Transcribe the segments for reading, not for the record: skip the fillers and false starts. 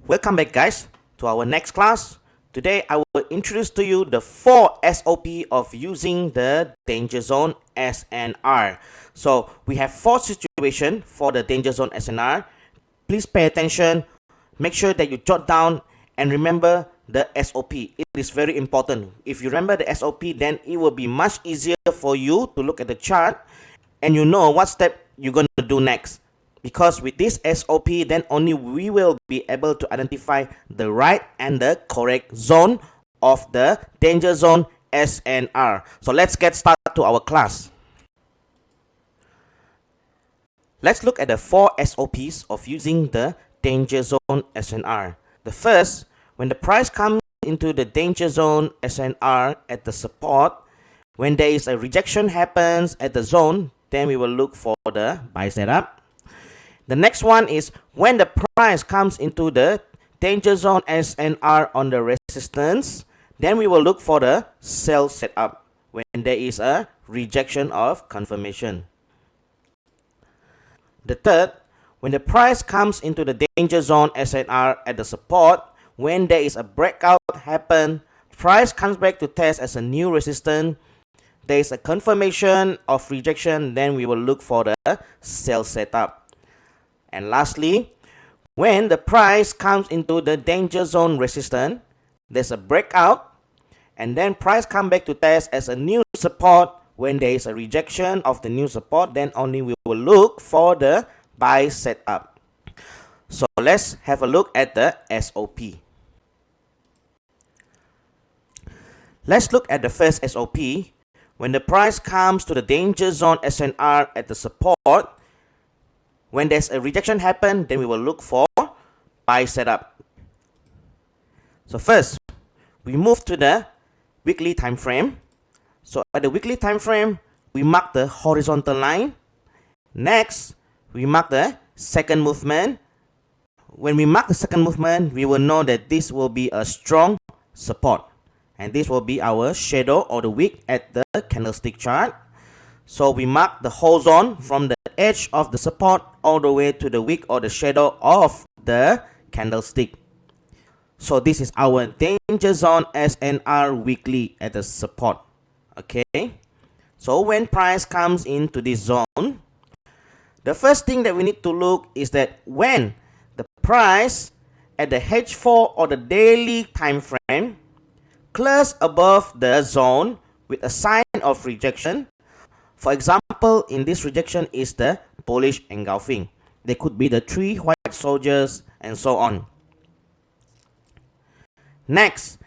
Welcome back guys to our next class. Today I will introduce to you the 4 SOP of using the danger zone SNR. So we have 4 situations for the danger zone SNR. Please pay attention, make sure that you jot down and remember the SOP. It is very important. If you remember the SOP, then it will be much easier for you to look at the chart and you know what step you're going to do next. Because with this SOP, then only we will be able to identify the right and the correct zone of the danger zone SNR. So let's get started to our class. Let's look at the 4 SOPs of using the danger zone SNR. The first, when the price comes into the danger zone SNR at the support, when there is a rejection happens at the zone, then we will look for the buy setup. The next one is when the price comes into the danger zone SNR on the resistance, then we will look for the sell setup when there is a rejection of confirmation. The third, when the price comes into the danger zone SNR at the support, when there is a breakout happen, price comes back to test as a new resistance, there is a confirmation of rejection, then we will look for the sell setup. And lastly, when the price comes into the danger zone resistance, there's a breakout, and then price come back to test as a new support. When there is a rejection of the new support, then only we will look for the buy setup. So let's have a look at the SOP. Let's look at the first SOP. When the price comes to the danger zone SNR at the support, when there's a rejection happen, then we will look for buy setup. So first, we move to the weekly time frame. So at the weekly time frame, we mark the horizontal line. Next, we mark the second movement. When we mark the second movement, we will know that this will be a strong support. And this will be our shadow or the wick at the candlestick chart. So we mark the whole zone from the edge of the support all the way to the wick or the shadow of the candlestick. So this is our danger zone SNR weekly at the support. Okay. So when price comes into this zone, the first thing that we need to look is that when the price at the H4 or the daily time frame clears above the zone with a sign of rejection. For example, in this rejection is the bullish engulfing. There could be the 3 white soldiers and so on. Next,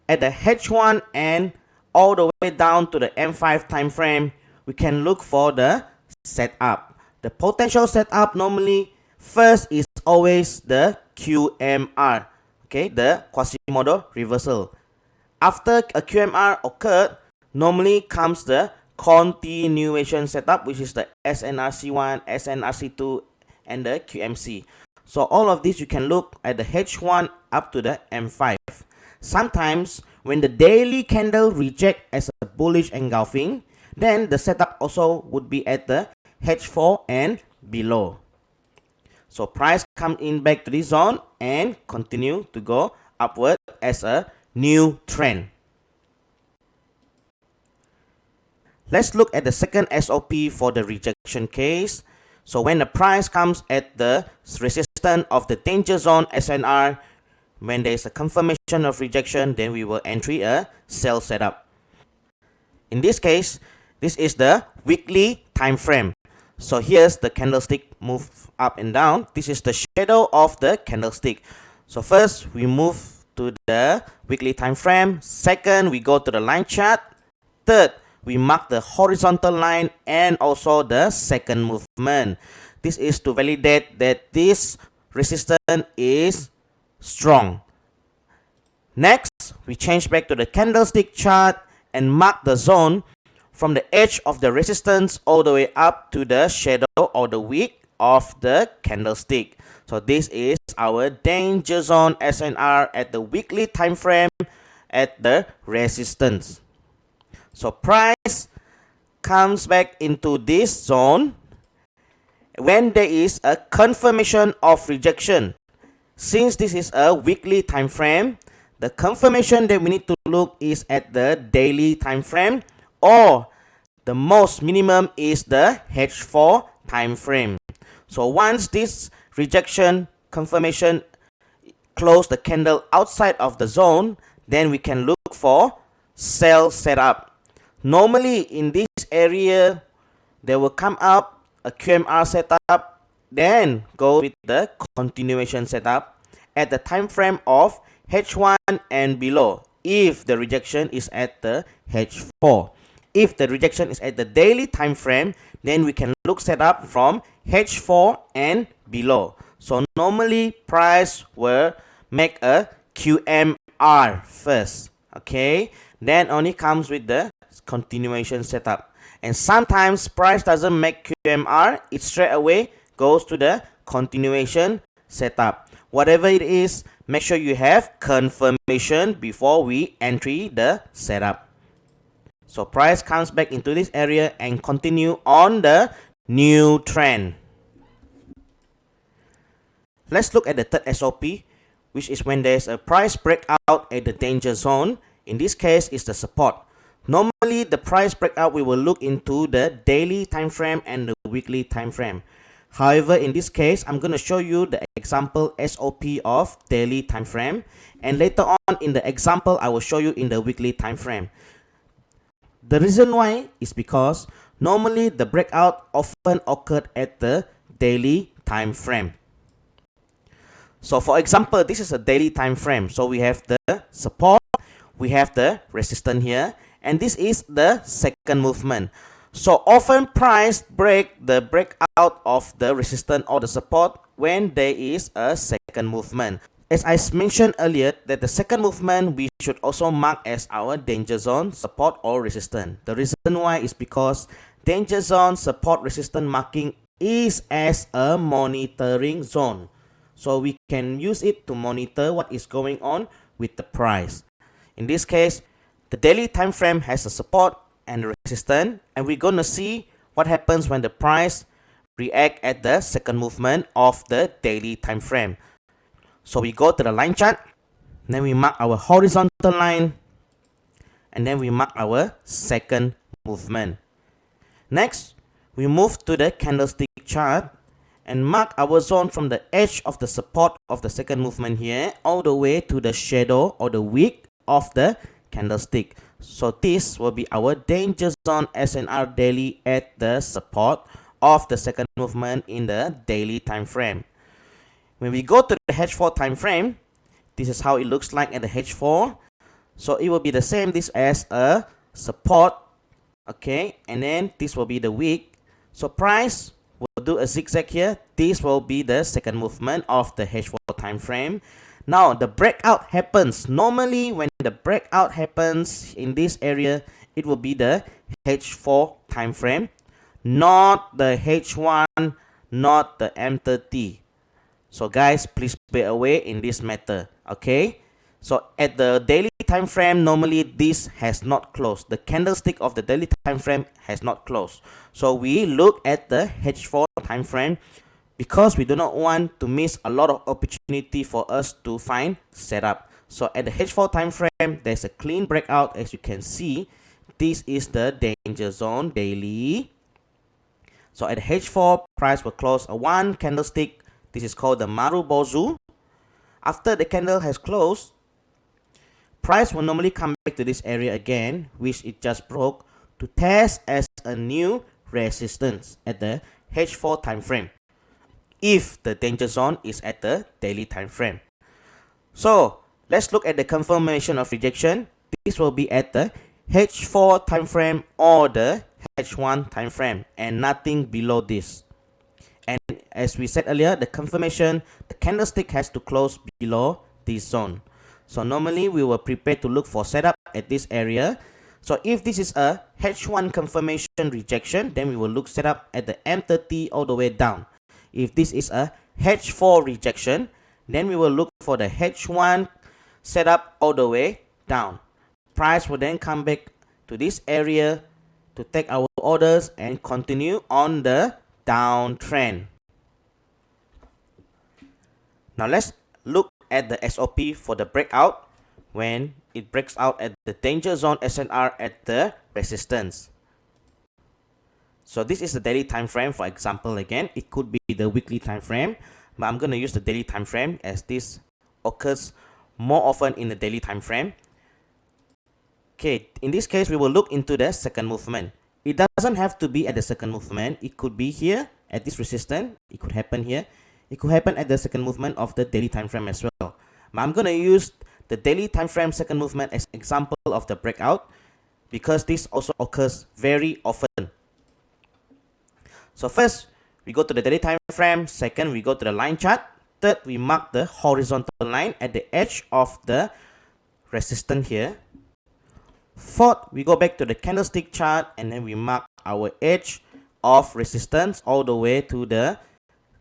at the H1 and all the way down to the M5 time frame, we can look for the setup. The potential setup normally first is always the QMR, okay, the Quasimodo reversal. After a QMR occurred, normally comes the continuation setup, which is the SNRC1, SNRC2, and the QMC. So all of this you can look at the H1 up to the M5. Sometimes when the daily candle reject as a bullish engulfing, then the setup also would be at the H4 and below. So price come in back to this zone and continue to go upward as a new trend. Let's look at the second SOP for the rejection case. So when the price comes at the resistance of the danger zone SNR, when there is a confirmation of rejection, then we will entry a sell setup. In this case, this is the weekly time frame. So here's the candlestick move up and down. This is the shadow of the candlestick. So first we move to the weekly time frame. Second, we go to the line chart. Third, we mark the horizontal line and also the second movement. This is to validate that this resistance is strong. Next, we change back to the candlestick chart and mark the zone from the edge of the resistance all the way up to the shadow or the wick of the candlestick. So this is our danger zone SNR at the weekly time frame at the resistance. So price comes back into this zone when there is a confirmation of rejection Since this is a weekly time frame, the confirmation that we need to look is at the daily time frame, or the most minimum is the H4 time frame. So once this rejection confirmation close the candle outside of the zone, then we can look for sell setup. Normally in this area, they will come up a QMR setup, then go with the continuation setup at the time frame of H1 and below if the rejection is at the H4. If the rejection is at the daily time frame, then we can look setup from H4 and below. So normally price will make a QMR first, okay, then only comes with the continuation setup. And sometimes price doesn't make QMR, it straight away goes to the continuation setup. Whatever it is, make sure you have confirmation before we enter the setup. So price comes back into this area and continue on the new trend. Let's look at the third SOP, which is when there's a price breakout at the danger zone. In this case, it's the support. Normally, the price breakout, we will look into the daily time frame and the weekly time frame. However, in this case, I'm going to show you the example SOP of daily time frame, and later on in the example, I will show you in the weekly time frame. The reason why is because normally the breakout often occurred at the daily time frame. So for example, this is a daily time frame. So we have the support, we have the resistance here, and this is the second movement. So often price break the breakout of the resistance or the support when there is a second movement. As I mentioned earlier, that the second movement we should also mark as our danger zone, support or resistance. The reason why is because danger zone, support, resistance marking is as a monitoring zone. So we can use it to monitor what is going on with the price. In this case, the daily time frame has a support and a resistance, and we're going to see what happens when the price react at the second movement of the daily time frame. So we go to the line chart, then we mark our horizontal line, and then we mark our second movement. Next, we move to the candlestick chart and mark our zone from the edge of the support of the second movement here all the way to the shadow or the wick of the candlestick. So this will be our danger zone SNR daily at the support of the second movement in the daily time frame. When we go to the H4 time frame, this is how it looks like at the H4. So it will be the same this as a support, okay, and then this will be the wick. So price will do a zigzag here. This will be the second movement of the H4 time frame. Now the breakout happens. Normally when the breakout happens in this area, it will be the H4 time frame, not the H1, not the M30. So guys, please be aware in this matter, okay? So at the daily time frame, normally this has not closed. The candlestick of the daily time frame has not closed. So we look at the H4 time frame because we do not want to miss a lot of opportunity for us to find setup. So at the H4 time frame, there's a clean breakout. As you can see, this is the danger zone daily. So at the H4, price will close a one candlestick. This is called the Marubozu. After the candle has closed, price will normally come back to this area again, which it just broke, to test as a new resistance at the H4 time frame, if the danger zone is at the daily time frame. So let's look at the confirmation of rejection. This will be at the H4 time frame or the H1 time frame, and nothing below this. And as we said earlier, the confirmation, the candlestick has to close below this zone. So normally we will prepare to look for setup at this area. So if this is a H1 confirmation rejection, then we will look setup at the M30 all the way down. If this is a H4 rejection, then we will look for the H1 setup all the way down. Price will then come back to this area to take our orders and continue on the downtrend. Now let's at the SOP for the breakout when it breaks out at the danger zone SNR at the resistance. So this is the daily time frame. For example, again, it could be the weekly time frame, but I'm going to use the daily time frame as this occurs more often in the daily time frame. Okay, in this case, we will look into the second movement. It doesn't have to be at the second movement. It could be here at this resistance. It could happen here. It could happen at the second movement of the daily time frame as well. But I'm going to use the daily time frame second movement as an example of the breakout because this also occurs very often. So first, we go to the daily time frame. Second, we go to the line chart. Third, we mark the horizontal line at the edge of the resistance here. Fourth, we go back to the candlestick chart and then we mark our edge of resistance all the way to the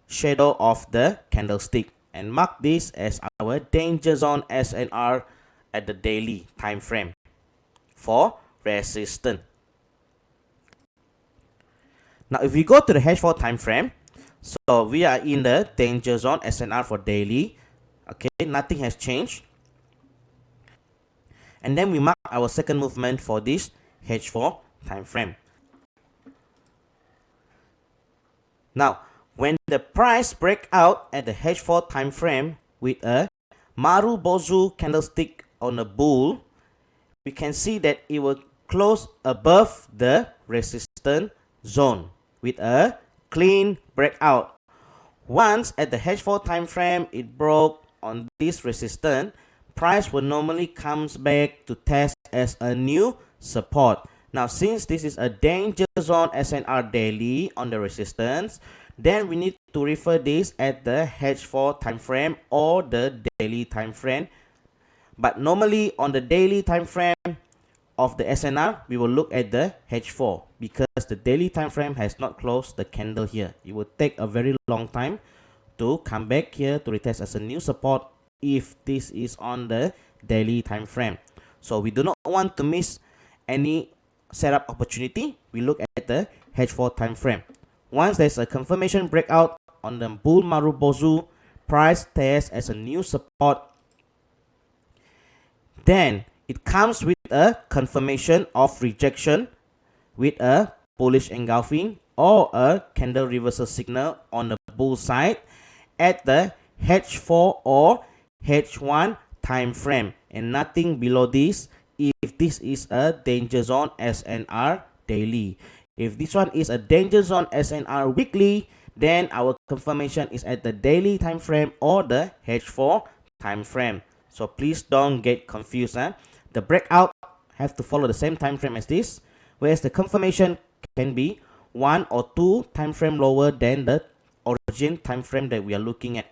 shadow of the candlestick and mark this as our danger zone SNR at the daily time frame for resistance. Now if we go to the H4 time frame, so we are in the danger zone SNR for daily. Okay, nothing has changed. And then we mark our second movement for this H4 time frame. Now, when the price break out at the H4 time frame with a Marubozu candlestick on a bull, we can see that it will close above the resistance zone with a clean breakout. Once at the H4 time frame it broke on this resistance, price will normally comes back to test as a new support. Now since this is a danger zone SNR daily on the resistance, then we need to refer this at the H4 time frame or the daily time frame. But normally on the daily time frame of the SNR, we will look at the H4 because the daily time frame has not closed the candle here. It will take a very long time to come back here to retest as a new support if this is on the daily time frame. So we do not want to miss any setup opportunity. We look at the H4 time frame. Once there's a confirmation breakout on the bull Marubozu, price tests as a new support. Then it comes with a confirmation of rejection with a bullish engulfing or a candle reversal signal on the bull side at the H4 or H1 time frame and nothing below this if this is a danger zone SNR daily. If this one is a danger zone SNR weekly, then our confirmation is at the daily time frame or the H4 time frame. So please don't get confused. The breakout have to follow the same time frame as this, whereas the confirmation can be 1 or 2 time frame lower than the origin time frame that we are looking at.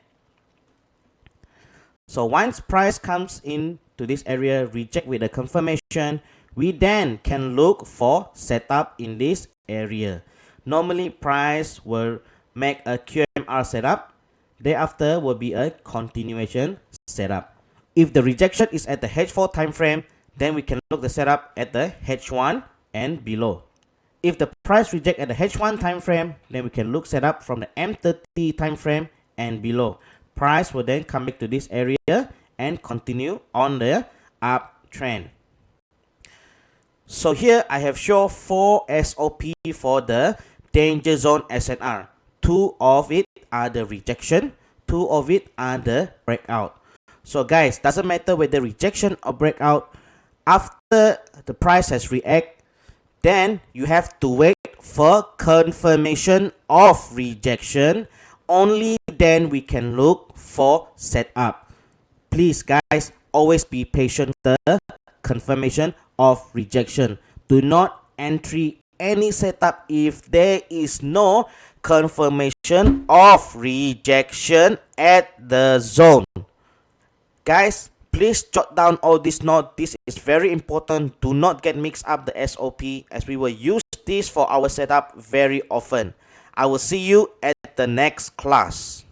So once price comes in to this area, reject with a confirmation, we then can look for setup in this area. Normally price will make a QMR setup. Thereafter will be a continuation setup. If the rejection is at the H4 time frame, then we can look the setup at the H1 and below. If the price reject at the H1 time frame, then we can look setup from the M30 time frame and below. Price will then come back to this area and continue on the uptrend. So here I have shown 4 SOP for the danger zone SNR. 2 of it are the rejection, 2 of it are the breakout. So guys, doesn't matter whether rejection or breakout, after the price has react, then you have to wait for confirmation of rejection. Only then we can look for setup. Please guys, always be patient with the confirmation of rejection. Do not entry any setup if there is no confirmation of rejection at the zone. Guys, please jot down all this note. This is very important. Do not get mixed up the SOP as we will use this for our setup very often. I will see you at the next class.